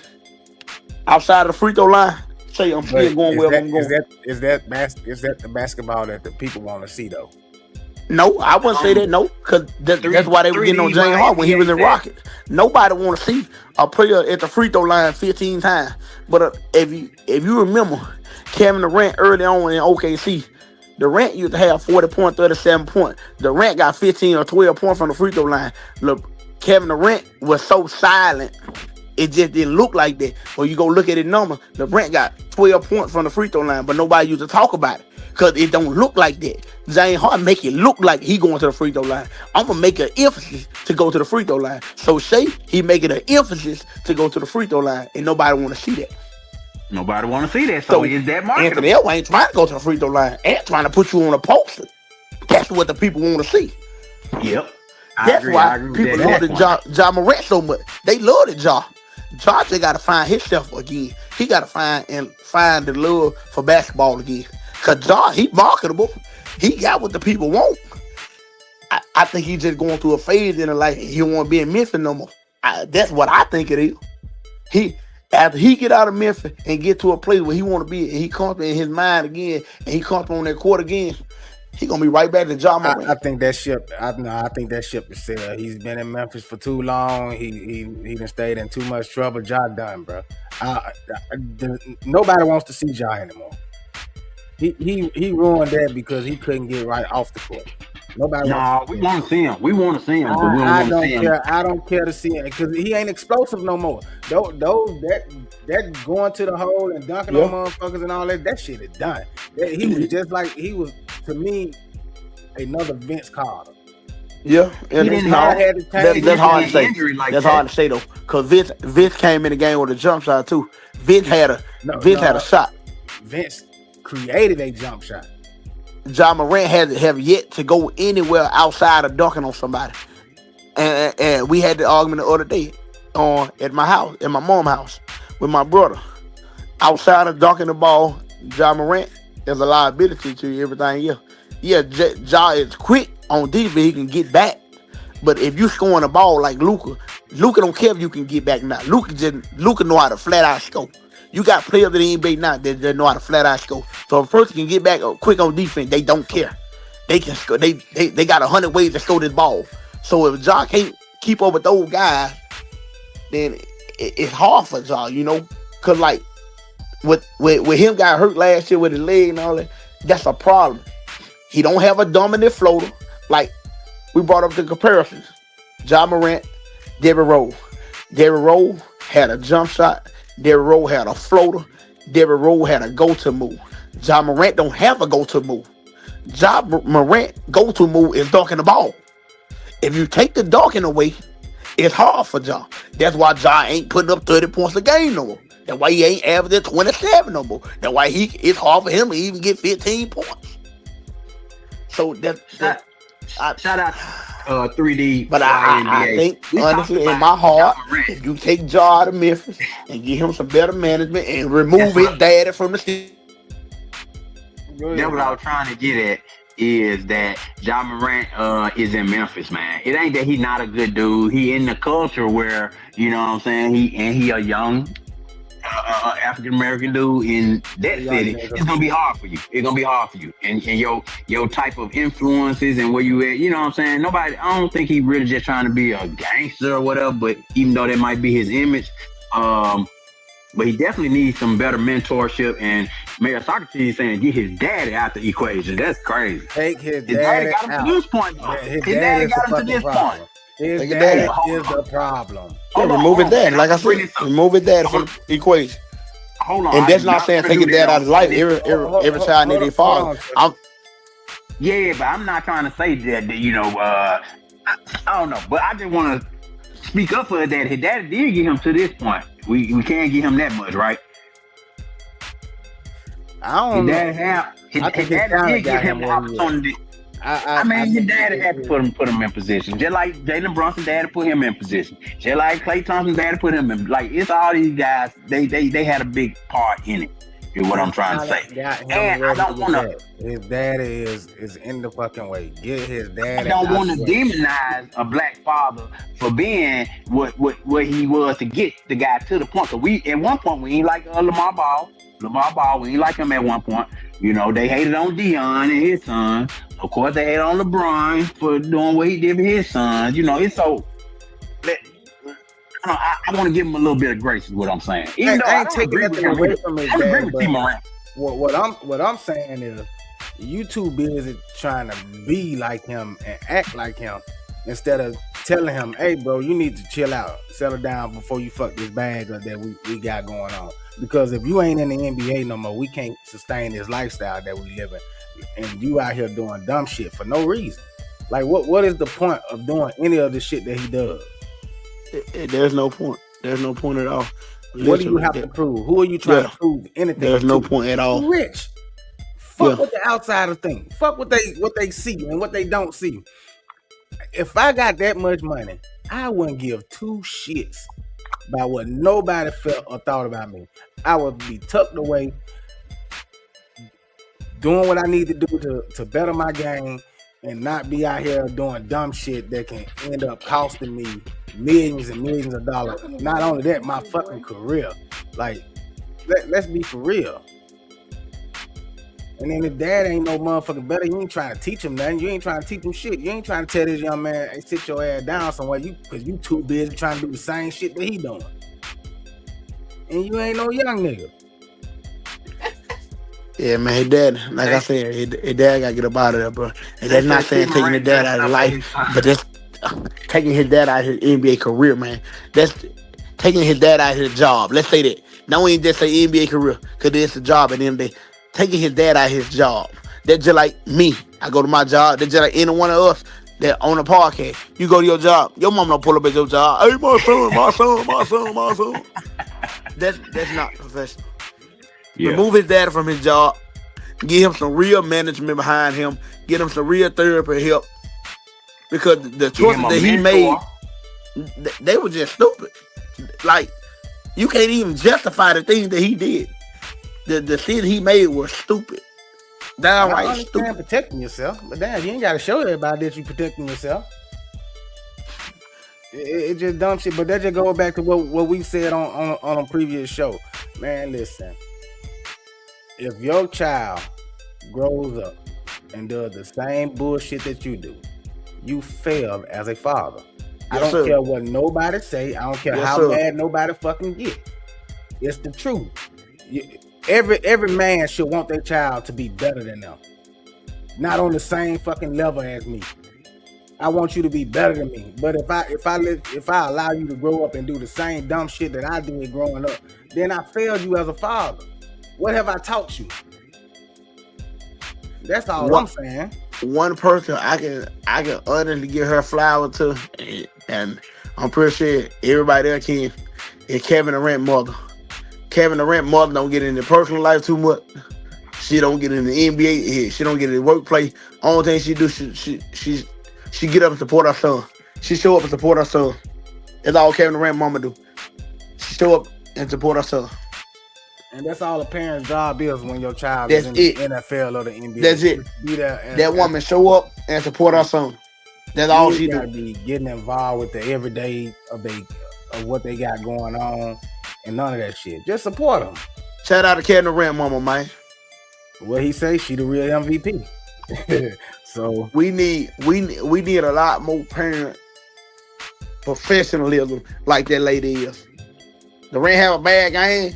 Outside of the free throw line, Shay, I'm still going wherever I'm going. Is that the basketball that the people want to see though? No, I wouldn't say that. No, because that's why they were getting on James Harden when he was in Rockets. Nobody want to see a player at the free throw line 15 times. But if you remember, Kevin Durant early on in OKC, Durant used to have 40 point, 37 point. Durant got 15 or 12 points from the free throw line. Look, Kevin Durant was so silent, it just didn't look like that. When you go look at his number, Durant got 12 points from the free throw line, but nobody used to talk about it because it don't look like that. James Harden make it look like he going to the free throw line. I'm gonna make an emphasis to go to the free throw line. So Shay, he making an emphasis to go to the free throw line, and nobody want to see that. Nobody want to see that. So is that marketable? Anthony Edwards ain't trying to go to the free throw line and trying to put you on a poster. That's what the people want to see. Yep. That's why people love the Ja Morant so much. They love the Ja. Ja just got to find himself again. He got to find the love for basketball again. Cause Ja, he marketable. He got what the people want. I think he's just going through a phase in life. He don't want to be in Memphis no more. That's what I think it is. After he get out of Memphis and get to a place where he want to be, and he comfortable in his mind again, and he comfortable on that court again, he gonna be right back to Ja Morant. I think that ship. I think that ship is sailed. He's been in Memphis for too long. He done stayed in too much trouble. Ja done, bro. Nobody wants to see Ja anymore. He ruined that because he couldn't get right off the court. Nobody. No, we want to see him. We want to see him, but we don't want to see him. I don't care to see him because he ain't explosive no more. That going to the hole and dunking on motherfuckers and all that shit is done. He was just like to me another Vince Carter. Yeah, and that's hard to say. That's hard to say though, because Vince came in the game with a jump shot too. Vince had a shot. Vince created a jump shot. Ja Morant have yet to go anywhere outside of dunking on somebody. And we had the argument the other day at my house, at my mom's house, with my brother. Outside of dunking the ball, Ja Morant is a liability to everything else. Yeah, Ja is quick on defense, he can get back. But if you scoring the ball like Luka don't care if you can get back now. Luka know how to flat out score. You got players that ain't NBA now that know how to flat out score. So if a person can get back quick on defense, they don't care. They can score. They got 100 ways to score this ball. So if Ja can't keep up with those guys, then it's hard for Ja, you know. Cause like with him got hurt last year with his leg and all that, That's a problem. He don't have a dominant floater. Like we brought up the comparisons. Ja Morant, Derrick Rose. Derrick Rose had a jump shot. Derrick Rose had a floater. Derrick Rose had a go-to move. Ja Morant don't have a go-to move. Ja Morant go-to move is dunking the ball. If you take the dunking away, it's hard for Ja. That's why Ja ain't putting up 30 points a game no more. That's why he ain't averaging 27 no more. That's why it's hard for him to even get 15 points. So shout out 3D. But I think honestly in my heart, if you take Ja out of Memphis and give him some better management and remove his daddy from the city. That's what I was trying to get at. Is that Ja Morant is in Memphis, man. It ain't that he's not a good dude. He in the culture where, you know what I'm saying, he a young African American dude in that city. It's gonna be hard for you. It's gonna be hard for you. And your type of influences and where you at, you know what I'm saying? I don't think he really just trying to be a gangster or whatever, but even though that might be his image, but he definitely needs some better mentorship. And Mayor Socrates saying get his daddy out the equation. That's crazy. Take his daddy got him out. to this point. Yeah, his daddy got him to this point. His daddy is the problem. Remove his dad. Like I said, remove his dad from the equation. Hold on. And that's not saying take his dad out of his life. Every child needs their father. Yeah, but I'm not trying to say that you know, I don't know. But I just want to speak up for his dad. His daddy did get him to this point. We can't give him that much, right? I don't know. His daddy did give him the opportunity. I mean, his daddy had to put him in position. Just like Jalen Brunson's daddy put him in position. Just like Klay Thompson's daddy put him in. Like, it's all these guys, they had a big part in it, is what I'm trying to say. And I don't want to... His daddy is in the fucking way. Get his daddy. I don't want to demonize a black father for being what he was to get the guy to the point. So at one point, we ain't like Lamar Ball. We ain't like him at one point. You know, they hated on Dion and his son. Of course, they hated on LeBron for doing what he did with his sons. You know, it's so... I want to give him a little bit of grace is what I'm saying. Even though I ain't taking nothing away from his dad. What I'm saying is, you too busy trying to be like him and act like him instead of telling him, hey, bro, you need to chill out, settle down before you fuck this bag up that we got going on. Because if you ain't in the NBA no more, we can't sustain this lifestyle that we live in. And you out here doing dumb shit for no reason. Like, what is the point of doing any of the shit that he does? There's no point. There's no point at all. What do you have to prove? Who are you trying to prove anything? There's no point at all. You rich. Fuck what the outsiders think. Fuck what they see and what they don't see. If I got that much money, I wouldn't give two shits about what nobody felt or thought about me. I would be tucked away, doing what I need to do to better my game and not be out here doing dumb shit that can end up costing me millions and millions of dollars. Not only that, my fucking career. Like, let's be for real. And then if dad ain't no motherfucking better, you ain't trying to teach him nothing. You ain't trying to teach him shit. You ain't trying to tell this young man, hey, sit your ass down somewhere, because you too busy trying to do the same shit that he doing. And you ain't no young nigga. Yeah, man, his dad, like I said, his dad got to get up out of there, bro. And that's not saying taking his dad out of life, but that's taking his dad out of his NBA career, man. That's taking his dad out of his job. Let's say that. Don't even just say NBA career, because it's a job at the end of the day. Taking his dad out of his job. That's just like me. I go to my job. That's just like any one of us that own a podcast. You go to your job. Your mom don't pull up at your job. Hey, my son. That's not professional. Yeah. Remove his dad from his job. Give him some real management behind him. Get him some real therapy help. Because the choices that he made, they were just stupid. Like, you can't even justify the things that he did. The shit he made was stupid. Downright stupid. Protecting yourself, but damn, you ain't got to show everybody that you protecting yourself. It's just dumb shit. But that just goes back to what we said on a previous show. Man, listen. If your child grows up and does the same bullshit that you do, you fail as a father. I don't care what nobody say. I don't care how mad nobody fucking get. It's the truth. every man should want their child to be better than them. Not on the same fucking level as me. I want you to be better than me. But if I allow you to grow up and do the same dumb shit that I did growing up, then I failed you as a father. What have I taught you? That's all I'm saying. One person I can honestly give her flower to, and I'm pretty sure everybody else can, is Kevin Durant's mother. Kevin Durant's mother don't get in the personal life too much. She don't get in the NBA. She don't get in the workplace. Only thing she do, she get up and support her son. She show up and support her son. That's all Kevin Durant's mama do. She show up and support her son. And that's all a parent's job is when your child is in the NFL or the NBA. That's it. Be there that woman show up and support her son. That's all she do. Be getting involved with the everyday of what they got going on and none of that shit. Just support them. Shout out to Kevin Durant mama, man. What he say? She the real MVP. So we need a lot more parent professionalism like that lady is. Durant have a bad game.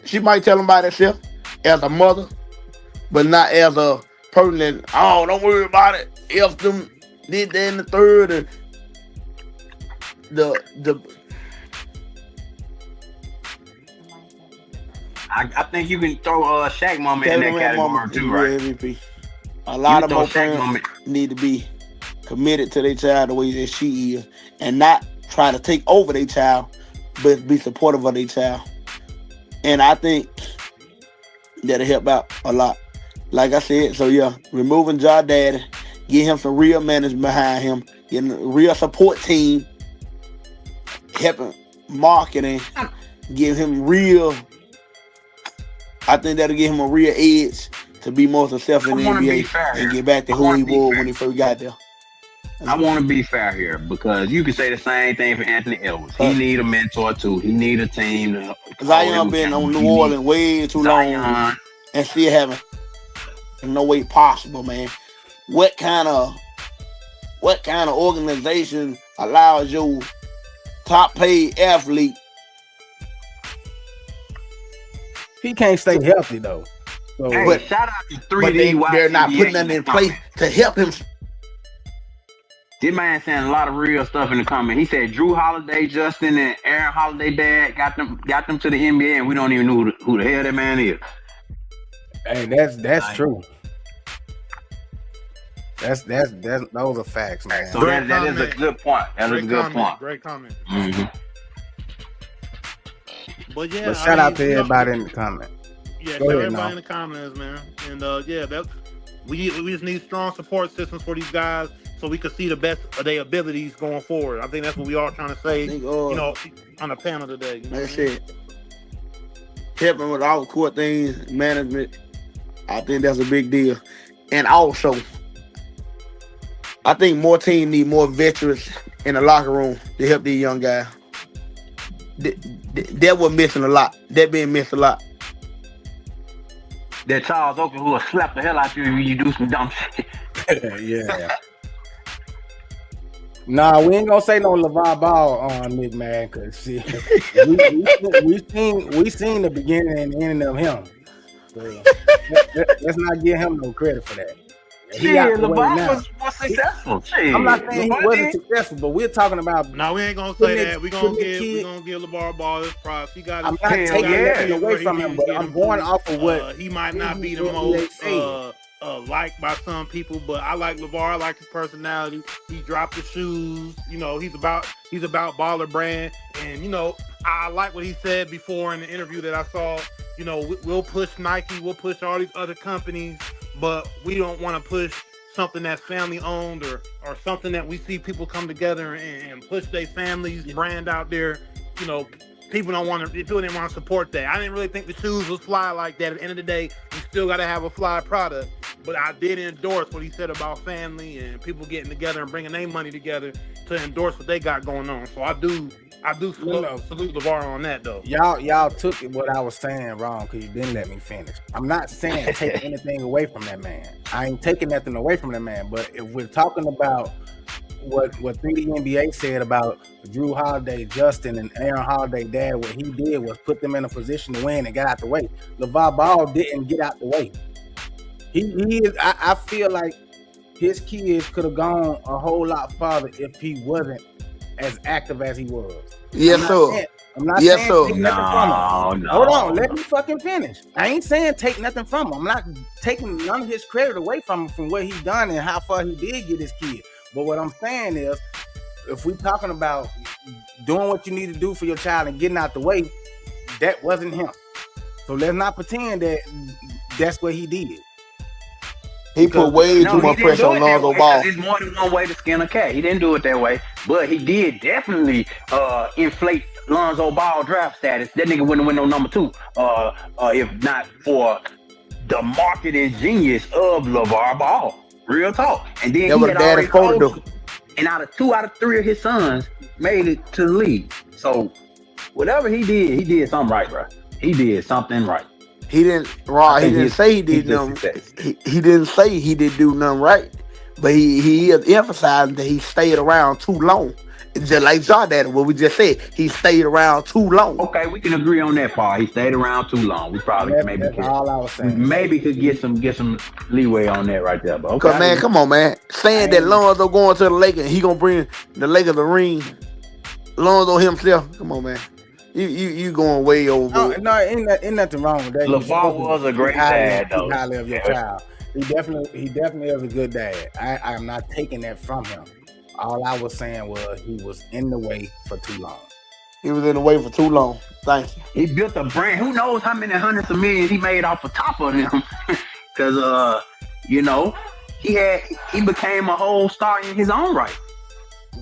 She might tell him about herself as a mother, but not as a person that, don't worry about it. If them did that in the third, and I think you can throw Shaq Mama in that category too, right? MVP. A lot of more parents need to be committed to their child the way that she is, and not try to take over their child, but be supportive of their child. And I think that'll help out a lot. Like I said, so yeah, removing Jaw Daddy, get him some real management behind him, getting a real support team, helping marketing, give him real. I think that'll give him a real edge to be more successful in the NBA and get back to who he was when he first got there. I want to be fair here because you can say the same thing for Anthony Edwards. He need a mentor too. He need a team. Zion been on New Orleans way too long and still haven't no way possible, man. What kind of organization allows your top paid athlete? He can't stay healthy though. So, hey, shout out to 3D. But they're not putting nothing in place to help him. This man saying a lot of real stuff in the comment. He said Drew Holiday, Justin, and Aaron Holiday dad got them to the NBA, and we don't even know who the hell that man is. Hey, that's true. That's those are facts, man. So that is a good point. That is a good point. Great comment. Mm-hmm. But yeah, but shout out to everybody in the comment. Yeah, shout out everybody in the comments, man. And we just need strong support systems for these guys, so we can see the best of their abilities going forward. I think that's what we all trying to say. On the panel today. That's it. Helping with all the court things, management. I think that's a big deal. And also, I think more teams need more veterans in the locker room to help these young guys. That was missing a lot. That being missed a lot. That Charles Oakley who will slap the hell out you if you do some dumb shit. Yeah. Nah, we ain't gonna say no LeVar Ball on Nick, man, because see, we seen the beginning and the ending of him. So, let's not give him no credit for that. LeVar was successful. I'm not saying he wasn't successful, but we're talking about. No, we ain't gonna say that. We gonna give LeVar Ball his props. He got. I'm not taking anything away from him, but I'm going off of what he might not be the most liked by some people, but I like LeVar. I like his personality. He dropped the shoes. He's about baller brand, and I like what he said before in the interview that I saw. We'll push Nike, we'll push all these other companies, but we don't want to push something that's family owned or something that we see people come together and push their family's brand out there. People didn't want to support that. I didn't really think the shoes was fly like that. At the end of the day, you still got to have a fly product. But I did endorse what he said about family and people getting together and bringing their money together to endorse what they got going on. So I do salute LeVar on that though. Y'all took what I was saying wrong because you didn't let me finish. I'm not saying take anything away from that man. I ain't taking nothing away from that man. But if we're talking about what Thingy NBA said about Drew Holiday, Justin, and Aaron Holiday dad, what he did was put them in a position to win and get out the way. LeVar Ball didn't get out the way. He is. I feel like his kids could have gone a whole lot farther if he wasn't as active as he was. Yes, sir. I'm not Yes, saying sir. take nothing from him. Hold on, let me fucking finish. I ain't saying take nothing from him. I'm not taking none of his credit away from him from what he done and how far he did get his kid. But what I'm saying is, if we talking about doing what you need to do for your child and getting out the way, that wasn't him. So let's not pretend that that's what he did. He put way too much pressure on Lonzo Ball. There's more than one way to skin a cat. He didn't do it that way, but he did definitely inflate Lonzo Ball draft status. That nigga wouldn't win no number 2 if not for the marketing genius of LeVar Ball. Real talk. And then he had already told, and out of 2 out of 3 of his sons made it to the league. So whatever he did something right, bro. He did something right. He didn't say he did nothing. He didn't say he didn't do nothing right, but he is emphasizing that he stayed around too long. Just like Jordan, what we just said, he stayed around too long. Okay, we can agree on that part. He stayed around too long. We probably maybe could get some leeway on that right there. But okay, cause man, come on, man, saying that Lonzo going to the Lakers, he gonna bring the Lakers a ring. Lonzo himself, come on, man. You going way over. No, ain't nothing wrong with that. LeVar was a great dad, though. Highly of your child. He definitely is a good dad. I am not taking that from him. All I was saying was he was in the way for too long. He was in the way for too long. Thank you. He built a brand. Who knows how many hundreds of millions he made off the top of them? Because he became a whole star in his own right.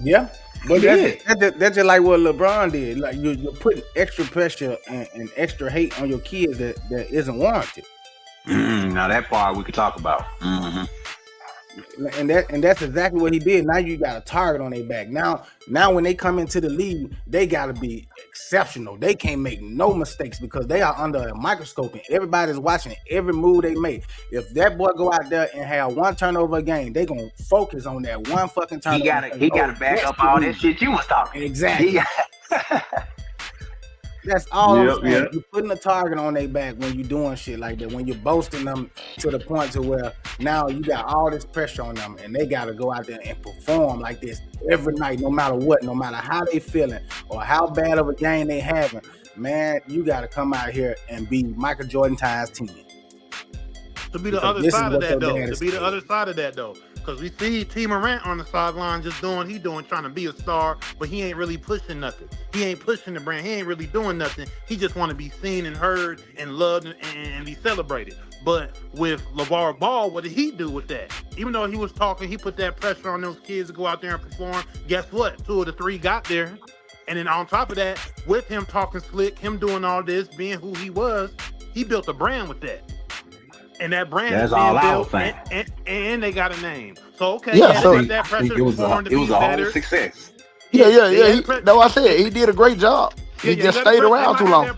Yeah. But that's just like what LeBron did. Like you're putting extra pressure and extra hate on your kids that isn't warranted. Now that part we could talk about. Mm-hmm. And that's exactly what he did. Now you got a target on their back. Now when they come into the league, they gotta be exceptional. They can't make no mistakes because they are under a microscope and everybody's watching every move they make. If that boy go out there and have one turnover a game, they gonna focus on that one fucking turnover. He gotta back up all that shit you was talking. Exactly. That's all I'm saying. You're putting a target on their back when you're doing shit like that. When you're boasting them to the point to where now you got all this pressure on them and they got to go out there and perform like this every night, no matter what, no matter how they feeling or how bad of a game they having. Man, you got to come out here and be Michael Jordan times 10. To be the other side of that, though. To be the other side of that, though. Because we see T. Morant on the sideline just doing what he doing, trying to be a star, but he ain't really pushing nothing. He ain't pushing the brand. He ain't really doing nothing. He just want to be seen and heard and loved and be celebrated. But with LeVar Ball, what did he do with that? Even though he was talking, he put that pressure on those kids to go out there and perform. Guess what? 2 of the 3 got there. And then on top of that, with him talking slick, him doing all this, being who he was, he built a brand with that. And that brand is being built, and they got a name. So okay, that pressure it was a whole success. Yeah. That's what I said. He did a great job. He just stayed around too long.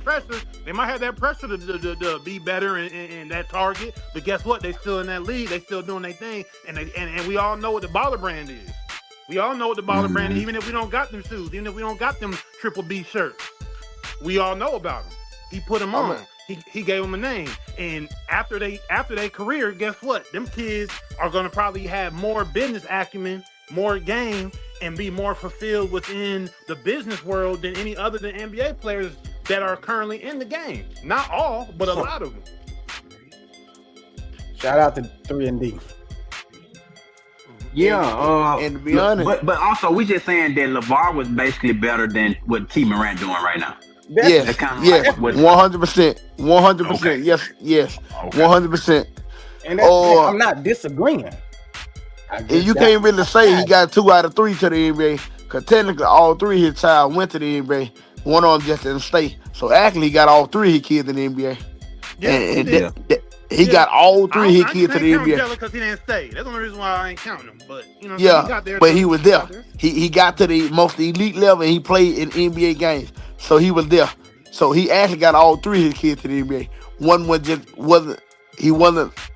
They might have that pressure to be better in that target, but guess what? They still in that league. They still doing their thing, and we all know what the baller brand is. We all know what the baller brand is, even if we don't got them shoes, even if we don't got them Triple B shirts. We all know about them. He put them on. He gave them a name, and after their career, guess what? Them kids are gonna probably have more business acumen, more game, and be more fulfilled within the business world than any other than NBA players that are currently in the game. Not all, but a lot of them. Shout out to 3&D. Yeah, and to be honest, but also we just saying that LeVar was basically better than what T. Morant doing right now. Yes, 100%, 100%. Yes, 100%. And I'm not disagreeing. And you can't really say he got 2 out of 3 to the NBA, because technically all 3 of his child went to the NBA. One of them just didn't stay. So actually, he got all 3 of his kids in the NBA. Yeah, he got all 3 of his kids to the NBA. Because he didn't stay. That's the only reason why I ain't counting him. But he got there. But he was there. He got to the most elite level, and he played in NBA games. So he was there. So he actually got all 3 of his kids to the NBA. One wasn't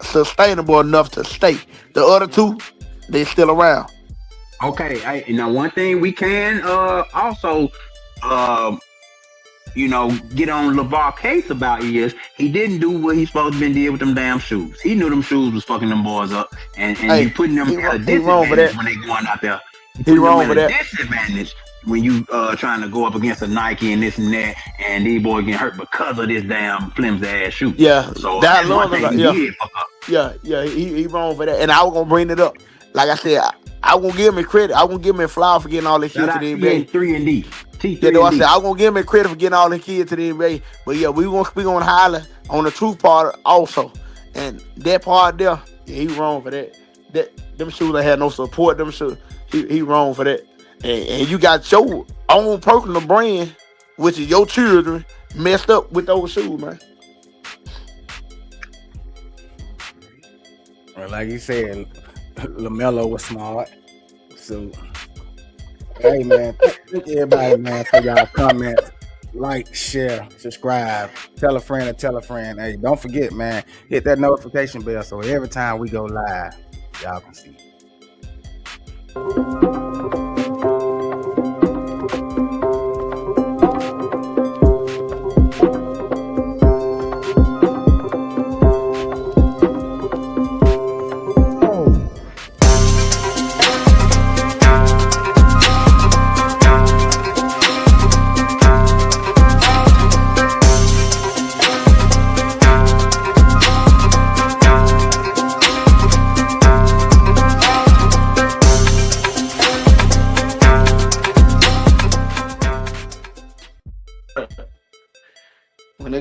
sustainable enough to stay. The other 2, they still around. Okay, now one thing we can also uh, get on LeVar case about is he didn't do what he's supposed to been did with them damn shoes. He knew them shoes was fucking them boys up, and you Hey, putting them at a he wrong for disadvantage that. when they going out there. You He putting them wrong at for a that. disadvantage when you trying to go up against a Nike and this and that, and these boys getting hurt because of this damn flimsy ass shoe. Yeah, So that that's one long thing ago. he Yeah, did fuck up. yeah. He wrong for that. And I was gonna bring it up. Like I said, I was gonna give him credit. I was gonna give him a flower for getting all the Shout kids to out the NBA. T3 and D. Yeah, T3 though I and said D. I was gonna give him a credit for getting all the kids to the NBA. But yeah, we gonna highlight on the truth part also. And that part there, yeah, he wrong for that. Them shoes that had no support, them shoes, he wrong for that. And you got your own personal brand, which is your children, messed up with those shoes, man. Well, like you said, LaMelo was smart. So, hey, man, thank everybody, man, for y'all comments. Like, share, subscribe, tell a friend and tell a friend. Hey, don't forget, man, hit that notification bell so every time we go live, y'all can see. When they